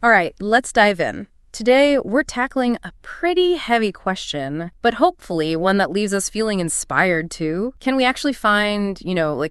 All right, let's dive in. Today, we're tackling a pretty heavy question, but hopefully one that leaves us feeling inspired too. Can we actually find,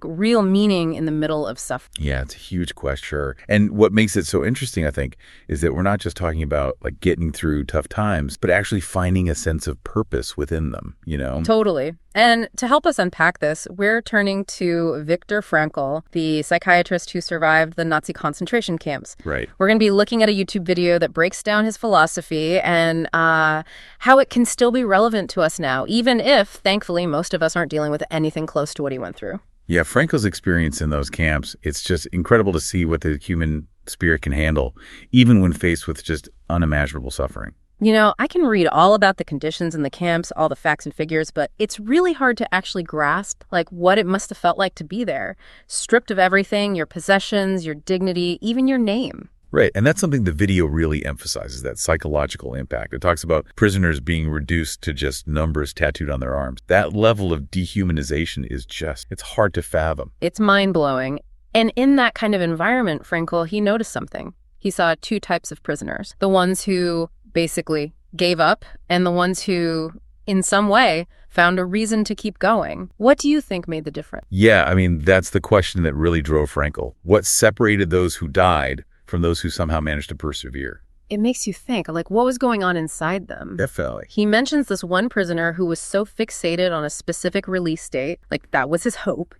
real meaning in the middle of suffering? Yeah, it's a huge question. Sure. And what makes it so interesting, I think, is that we're not just talking about like getting through tough times, but actually finding a sense of purpose within them. Totally. And to help us unpack this, we're turning to Viktor Frankl, the psychiatrist who survived the Nazi concentration camps. Right. We're going to be looking at a YouTube video that breaks down his philosophy and how it can still be relevant to us now, even if, thankfully, most of us aren't dealing with anything close to what he went through. Yeah, Frankel's experience in those camps, it's just incredible to see what the human spirit can handle, even when faced with just unimaginable suffering. I can read all about the conditions in the camps, all the facts and figures, but it's really hard to actually grasp, what it must have felt like to be there, stripped of everything, your possessions, your dignity, even your name. Right. And that's something the video really emphasizes, that psychological impact. It talks about prisoners being reduced to just numbers tattooed on their arms. That level of dehumanization is it's hard to fathom. It's mind-blowing. And in that kind of environment, Frankl, he noticed something. He saw two types of prisoners, the ones who basically gave up and the ones who, in some way, found a reason to keep going. What do you think made the difference? Yeah, I mean, that's the question that really drove Frankl. What separated those who died from those who somehow managed to persevere? It makes you think, what was going on inside them? Definitely. He mentions this one prisoner who was so fixated on a specific release date, that was his hope,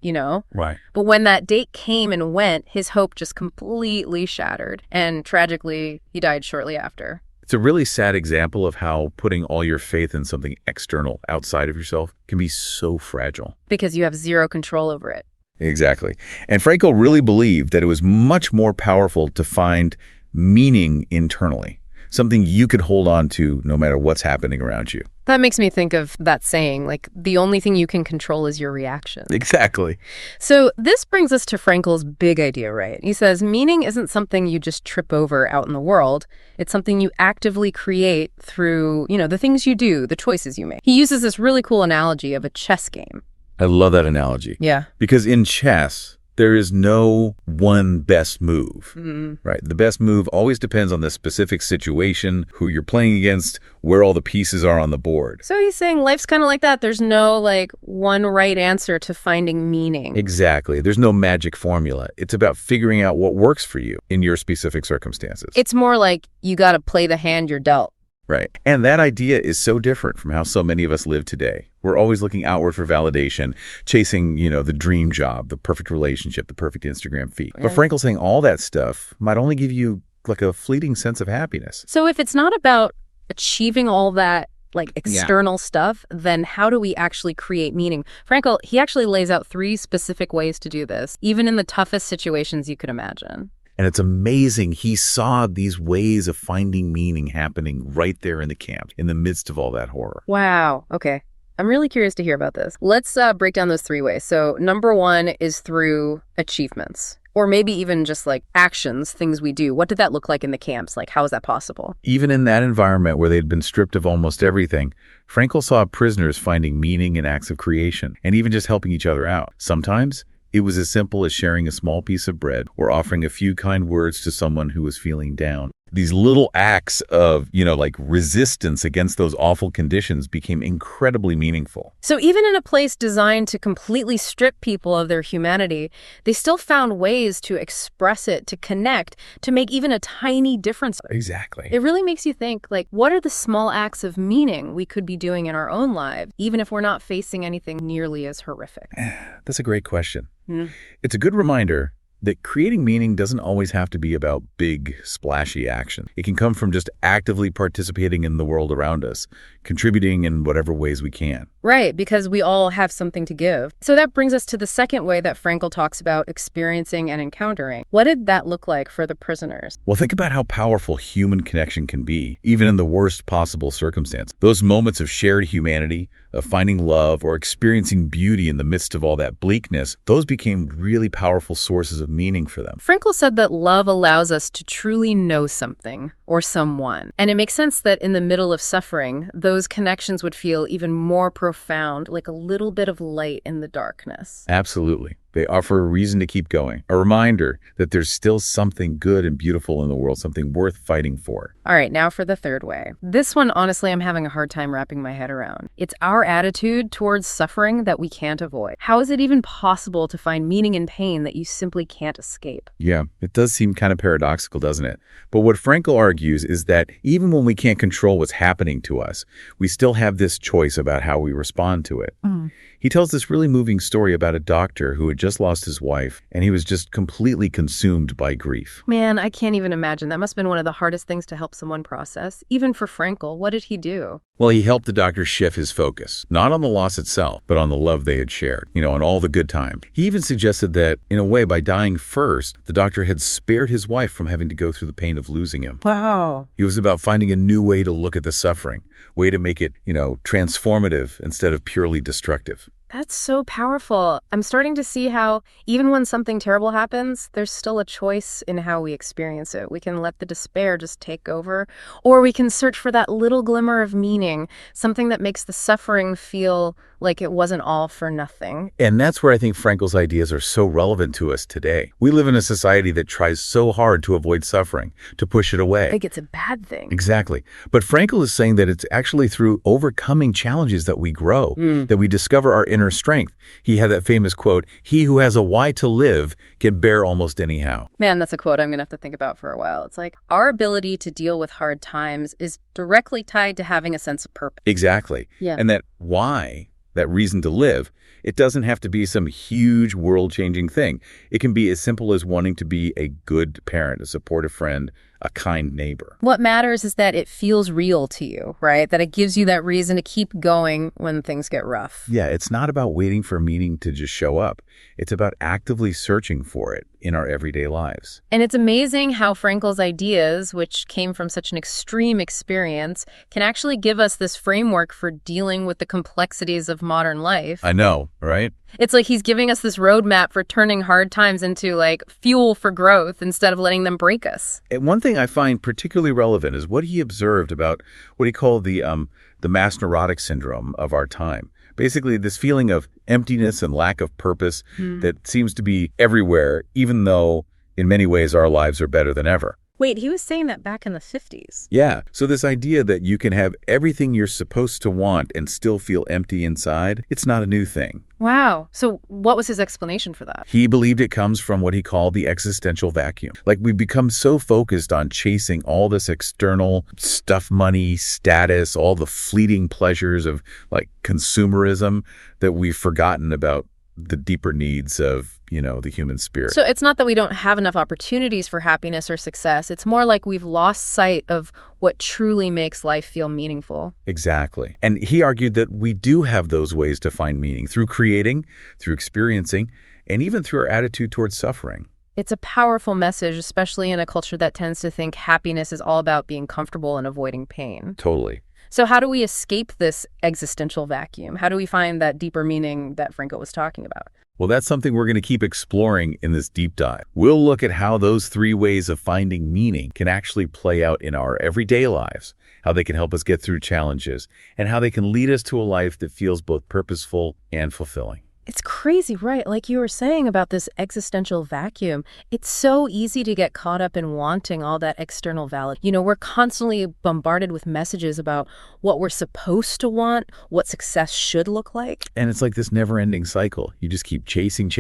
Right. But when that date came and went, his hope just completely shattered. And tragically, he died shortly after. It's a really sad example of how putting all your faith in something external outside of yourself can be so fragile. Because you have zero control over it. Exactly. And Frankl really believed that it was much more powerful to find meaning internally, something you could hold on to no matter what's happening around you. That makes me think of that saying, the only thing you can control is your reaction. Exactly. So this brings us to Frankl's big idea, right? He says meaning isn't something you just trip over out in the world. It's something you actively create through, the things you do, the choices you make. He uses this really cool analogy of a chess game. I love that analogy. Yeah. Because in chess, there is no one best move, right? The best move always depends on the specific situation, who you're playing against, where all the pieces are on the board. So he's saying life's kind of like that. There's no one right answer to finding meaning. Exactly. There's no magic formula. It's about figuring out what works for you in your specific circumstances. It's more like you got to play the hand you're dealt. Right. And that idea is so different from how so many of us live today. We're always looking outward for validation, chasing, the dream job, the perfect relationship, the perfect Instagram feed. But Frankl's saying all that stuff might only give you a fleeting sense of happiness. So if it's not about achieving all that external stuff, then how do we actually create meaning? Frankl, he actually lays out 3 specific ways to do this, even in the toughest situations you could imagine. And it's amazing. He saw these ways of finding meaning happening right there in the camp, in the midst of all that horror. Wow. Okay. I'm really curious to hear about this. Let's break down those 3 ways. So number 1 is through achievements, or maybe even just actions, things we do. What did that look like in the camps? How is that possible? Even in that environment where they'd been stripped of almost everything, Frankl saw prisoners finding meaning in acts of creation and even just helping each other out. Sometimes it was as simple as sharing a small piece of bread or offering a few kind words to someone who was feeling down. These little acts of, resistance against those awful conditions became incredibly meaningful. So even in a place designed to completely strip people of their humanity, they still found ways to express it, to connect, to make even a tiny difference. Exactly. It really makes you think, what are the small acts of meaning we could be doing in our own lives, even if we're not facing anything nearly as horrific? That's a great question. It's a good reminder that creating meaning doesn't always have to be about big, splashy action. It can come from just actively participating in the world around us, contributing in whatever ways we can. Right, because we all have something to give. So that brings us to the second way that Frankl talks about experiencing and encountering. What did that look like for the prisoners? Well, think about how powerful human connection can be, even in the worst possible circumstance. Those moments of shared humanity, of finding love, or experiencing beauty in the midst of all that bleakness, those became really powerful sources of meaning for them. Frankl said that love allows us to truly know something or someone. And it makes sense that in the middle of suffering, those connections would feel even more profound, like a little bit of light in the darkness. Absolutely. They offer a reason to keep going, a reminder that there's still something good and beautiful in the world, something worth fighting for. All right, now for the third way. This one, honestly, I'm having a hard time wrapping my head around. It's our attitude towards suffering that we can't avoid. How is it even possible to find meaning in pain that you simply can't escape? Yeah, it does seem kind of paradoxical, doesn't it? But what Frankl argues is that even when we can't control what's happening to us, we still have this choice about how we respond to it. He tells this really moving story about a doctor who had just lost his wife, and he was just completely consumed by grief. Man, I can't even imagine. That must have been one of the hardest things to help someone process. Even for Frankl, what did he do? Well, he helped the doctor shift his focus, not on the loss itself, but on the love they had shared, on all the good times. He even suggested that, in a way, by dying first, the doctor had spared his wife from having to go through the pain of losing him. Wow. He was about finding a new way to look at the suffering, way to make it, transformative instead of purely destructive. That's so powerful. I'm starting to see how even when something terrible happens, there's still a choice in how we experience it. We can let the despair just take over, or we can search for that little glimmer of meaning, something that makes the suffering feel like it wasn't all for nothing. And that's where I think Frankl's ideas are so relevant to us today. We live in a society that tries so hard to avoid suffering, to push it away. Like it's a bad thing. Exactly. But Frankl is saying that it's actually through overcoming challenges that we grow, that we discover our inner strength. He had that famous quote, "He who has a why to live can bear almost anyhow." Man, that's a quote I'm going to have to think about for a while. It's like our ability to deal with hard times is directly tied to having a sense of purpose. Exactly. Yeah. And that why, that reason to live, it doesn't have to be some huge world-changing thing. It can be as simple as wanting to be a good parent, a supportive friend, a kind neighbor. What matters is that it feels real to you, right? That it gives you that reason to keep going when things get rough. Yeah, it's not about waiting for meaning to just show up. It's about actively searching for it in our everyday lives. And it's amazing how Frankl's ideas, which came from such an extreme experience, can actually give us this framework for dealing with the complexities of modern life. I know, right? It's like he's giving us this roadmap for turning hard times into like fuel for growth instead of letting them break us. And one thing I find particularly relevant is what he observed about what he called the mass neurotic syndrome of our time. Basically, this feeling of emptiness and lack of purpose that seems to be everywhere, even though in many ways our lives are better than ever. Wait, he was saying that back in the 50s. Yeah. So this idea that you can have everything you're supposed to want and still feel empty inside, it's not a new thing. Wow. So what was his explanation for that? He believed it comes from what he called the existential vacuum. Like we've become so focused on chasing all this external stuff, money, status, all the fleeting pleasures of like consumerism that we've forgotten about the deeper needs of, the human spirit. So it's not that we don't have enough opportunities for happiness or success. It's more like we've lost sight of what truly makes life feel meaningful. Exactly. And he argued that we do have those ways to find meaning through creating, through experiencing, and even through our attitude towards suffering. It's a powerful message, especially in a culture that tends to think happiness is all about being comfortable and avoiding pain. Totally. So how do we escape this existential vacuum? How do we find that deeper meaning that Frankl was talking about? Well, that's something we're going to keep exploring in this deep dive. We'll look at how those three ways of finding meaning can actually play out in our everyday lives, how they can help us get through challenges, and how they can lead us to a life that feels both purposeful and fulfilling. It's crazy, right? Like you were saying about this existential vacuum, it's so easy to get caught up in wanting all that external validation. We're constantly bombarded with messages about what we're supposed to want, what success should look like. And it's like this never-ending cycle. You just keep chasing,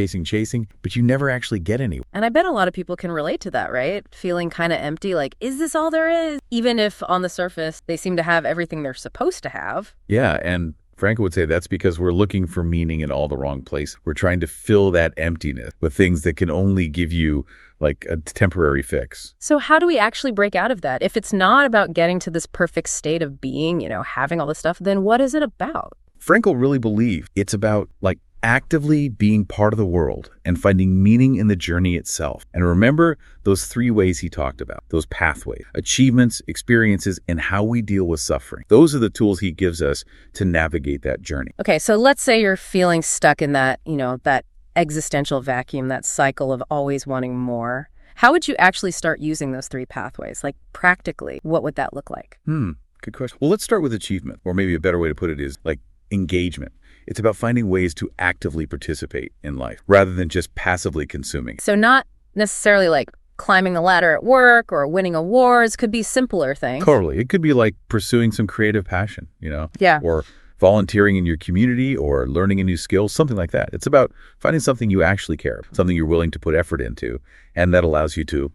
but you never actually get anywhere. And I bet a lot of people can relate to that, right? Feeling kind of empty, like, is this all there is? Even if on the surface, they seem to have everything they're supposed to have. Yeah, and Frankl would say that's because we're looking for meaning in all the wrong place. We're trying to fill that emptiness with things that can only give you like a temporary fix. So how do we actually break out of that? If it's not about getting to this perfect state of being, having all this stuff, then what is it about? Frankl really believed it's about like actively being part of the world and finding meaning in the journey itself. And remember those three ways he talked about, those pathways, achievements, experiences, and how we deal with suffering. Those are the tools he gives us to navigate that journey. Okay, so let's say you're feeling stuck in that, that existential vacuum, that cycle of always wanting more. How would you actually start using those three pathways? Like practically, what would that look like? Good question. Well, let's start with achievement, or maybe a better way to put it is like engagement. It's about finding ways to actively participate in life rather than just passively consuming. So not necessarily like climbing the ladder at work or winning awards, could be simpler things. Totally. It could be like pursuing some creative passion, Yeah. or volunteering in your community or learning a new skill, something like that. It's about finding something you actually care, something you're willing to put effort into, and that allows you to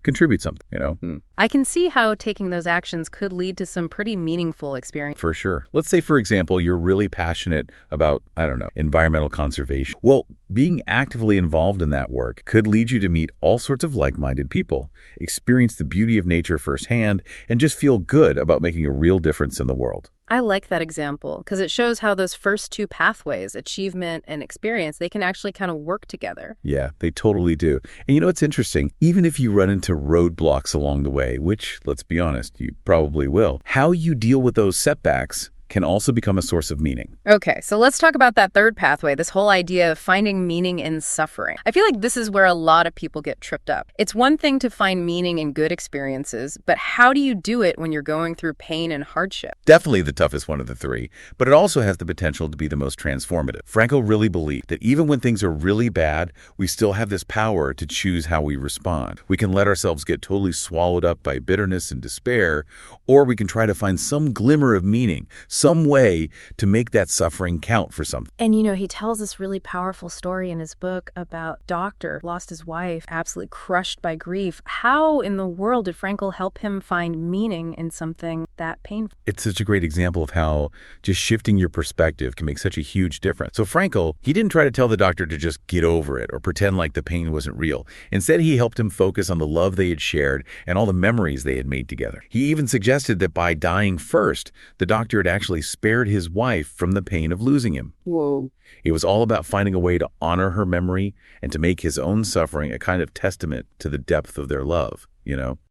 contribute something. I can see how taking those actions could lead to some pretty meaningful experience. For sure. Let's say, for example, you're really passionate about, I don't know, environmental conservation. Well, being actively involved in that work could lead you to meet all sorts of like-minded people, experience the beauty of nature firsthand, and just feel good about making a real difference in the world. I like that example because it shows how those first two pathways, achievement and experience, they can actually kind of work together. Yeah, they totally do. And it's interesting, even if you run into roadblocks along the way, which, let's be honest, you probably will, how you deal with those setbacks can also become a source of meaning. Okay, so let's talk about that third pathway, this whole idea of finding meaning in suffering. I feel like this is where a lot of people get tripped up. It's one thing to find meaning in good experiences, but how do you do it when you're going through pain and hardship? Definitely the toughest one of the three, but it also has the potential to be the most transformative. Frankl really believed that even when things are really bad, we still have this power to choose how we respond. We can let ourselves get totally swallowed up by bitterness and despair, or we can try to find some glimmer of meaning, some way to make that suffering count for something. And he tells this really powerful story in his book about a doctor lost his wife, absolutely crushed by grief. How in the world did Frankl help him find meaning in something that painful? It's such a great example of how just shifting your perspective can make such a huge difference. So Frankl, he didn't try to tell the doctor to just get over it or pretend like the pain wasn't real. Instead, he helped him focus on the love they had shared and all the memories they had made together. He even suggested that by dying first, the doctor had actually spared his wife from the pain of losing him. Whoa. It was all about finding a way to honor her memory and to make his own suffering a kind of testament to the depth of their love,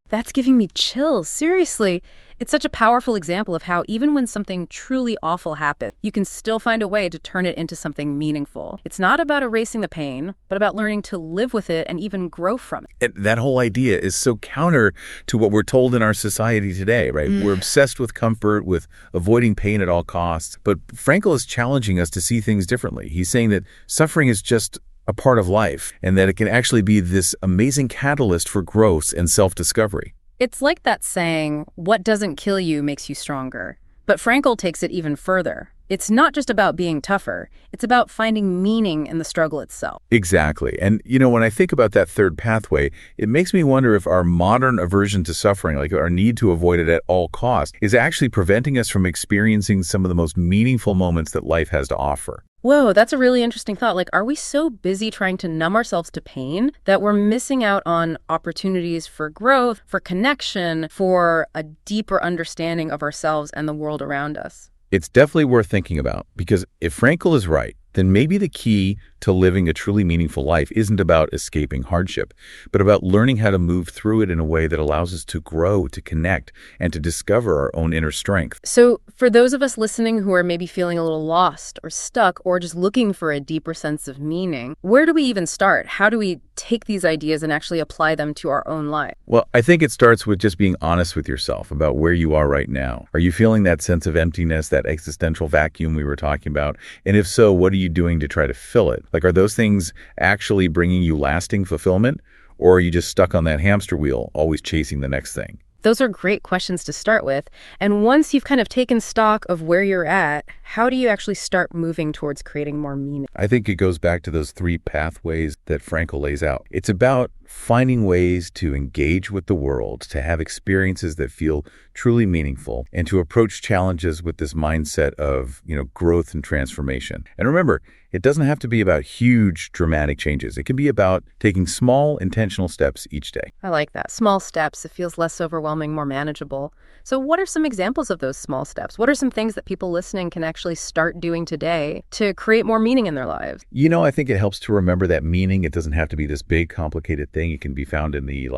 That's giving me chills. Seriously. It's such a powerful example of how even when something truly awful happens, you can still find a way to turn it into something meaningful. It's not about erasing the pain, but about learning to live with it and even grow from it. And that whole idea is so counter to what we're told in our society today, right? We're obsessed with comfort, with avoiding pain at all costs. But Frankl is challenging us to see things differently. He's saying that suffering is just a part of life and that it can actually be this amazing catalyst for growth and self-discovery. It's like that saying, what doesn't kill you makes you stronger. But Frankl takes it even further. It's not just about being tougher. It's about finding meaning in the struggle itself. Exactly. And, when I think about that third pathway, it makes me wonder if our modern aversion to suffering, like our need to avoid it at all costs, is actually preventing us from experiencing some of the most meaningful moments that life has to offer. Whoa, that's a really interesting thought. Are we so busy trying to numb ourselves to pain that we're missing out on opportunities for growth, for connection, for a deeper understanding of ourselves and the world around us? It's definitely worth thinking about, because if Frankl is right, then maybe the key to living a truly meaningful life isn't about escaping hardship, but about learning how to move through it in a way that allows us to grow, to connect, and to discover our own inner strength. So for those of us listening who are maybe feeling a little lost or stuck or just looking for a deeper sense of meaning, where do we even start? How do we take these ideas and actually apply them to our own life? Well, I think it starts with just being honest with yourself about where you are right now. Are you feeling that sense of emptiness, that existential vacuum we were talking about? And if so, what are you doing to try to fill it? Are those things actually bringing you lasting fulfillment? Or are you just stuck on that hamster wheel, always chasing the next thing? Those are great questions to start with. And once you've kind of taken stock of where you're at, how do you actually start moving towards creating more meaning? I think it goes back to those three pathways that Frankl lays out. It's about finding ways to engage with the world, to have experiences that feel truly meaningful, and to approach challenges with this mindset of, growth and transformation. And remember, it doesn't have to be about huge, dramatic changes. It can be about taking small, intentional steps each day. I like that. Small steps. It feels less overwhelming, more manageable. So what are some examples of those small steps? What are some things that people listening can actually start doing today to create more meaning in their lives? I think it helps to remember that meaning, it doesn't have to be this big, complicated thing. It can be found in the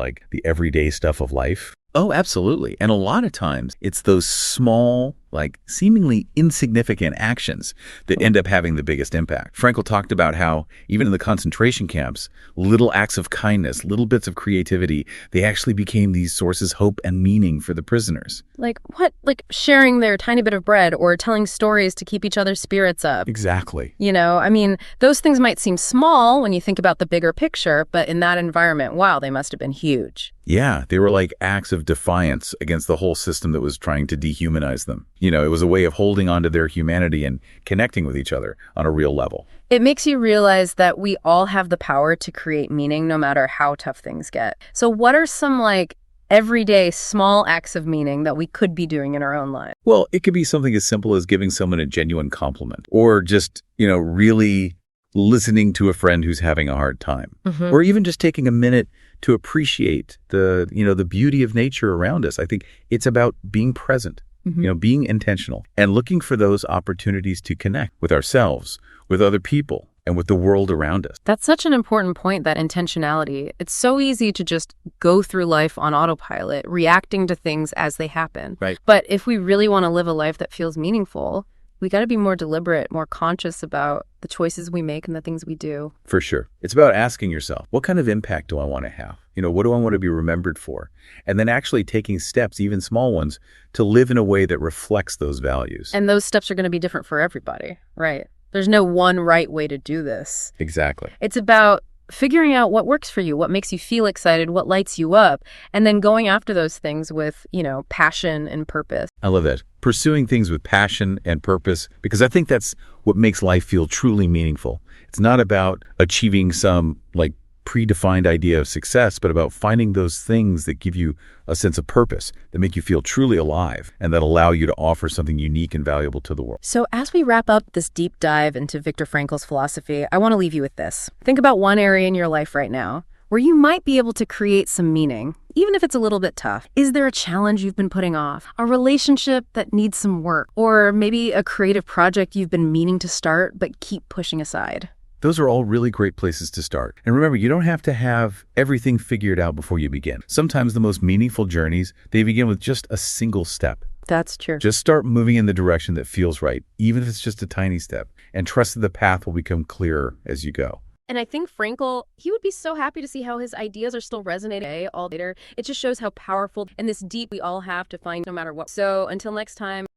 everyday stuff of life. Oh, absolutely. And a lot of times it's those small, like seemingly insignificant actions that end up having the biggest impact. Frankl talked about how even in the concentration camps, little acts of kindness, little bits of creativity, they actually became these sources of hope and meaning for the prisoners. Like what? Like sharing their tiny bit of bread or telling stories to keep each other's spirits up. Exactly. I mean, those things might seem small when you think about the bigger picture, but in that environment, wow, they must have been huge. Yeah, they were like acts of defiance against the whole system that was trying to dehumanize them. It was a way of holding on to their humanity and connecting with each other on a real level. It makes you realize that we all have the power to create meaning no matter how tough things get. So what are some everyday small acts of meaning that we could be doing in our own lives? Well, it could be something as simple as giving someone a genuine compliment or just, really listening to a friend who's having a hard time, or even just taking a minute to appreciate the beauty of nature around us. I think it's about being present, being intentional and looking for those opportunities to connect with ourselves, with other people, and with the world around us. That's such an important point, that intentionality. It's so easy to just go through life on autopilot, reacting to things as they happen. Right. But if we really want to live a life that feels meaningful, we got to be more deliberate, more conscious about the choices we make and the things we do. For sure. It's about asking yourself, what kind of impact do I want to have? What do I want to be remembered for? And then actually taking steps, even small ones, to live in a way that reflects those values. And those steps are going to be different for everybody, right? There's no one right way to do this. Exactly. It's about figuring out what works for you, what makes you feel excited, what lights you up, and then going after those things with, passion and purpose. I love that. Pursuing things with passion and purpose, because I think that's what makes life feel truly meaningful. It's not about achieving some predefined idea of success, but about finding those things that give you a sense of purpose, that make you feel truly alive, and that allow you to offer something unique and valuable to the world. So as we wrap up this deep dive into Viktor Frankl's philosophy, I want to leave you with this. Think about one area in your life right now where you might be able to create some meaning, even if it's a little bit tough. Is there a challenge you've been putting off, a relationship that needs some work, or maybe a creative project you've been meaning to start but keep pushing aside? Those are all really great places to start. And remember, you don't have to have everything figured out before you begin. Sometimes the most meaningful journeys, they begin with just a single step. That's true. Just start moving in the direction that feels right, even if it's just a tiny step, and trust that the path will become clearer as you go. And I think Frankl, he would be so happy to see how his ideas are still resonating all later. It just shows how powerful and this deep we all have to find no matter what. So until next time.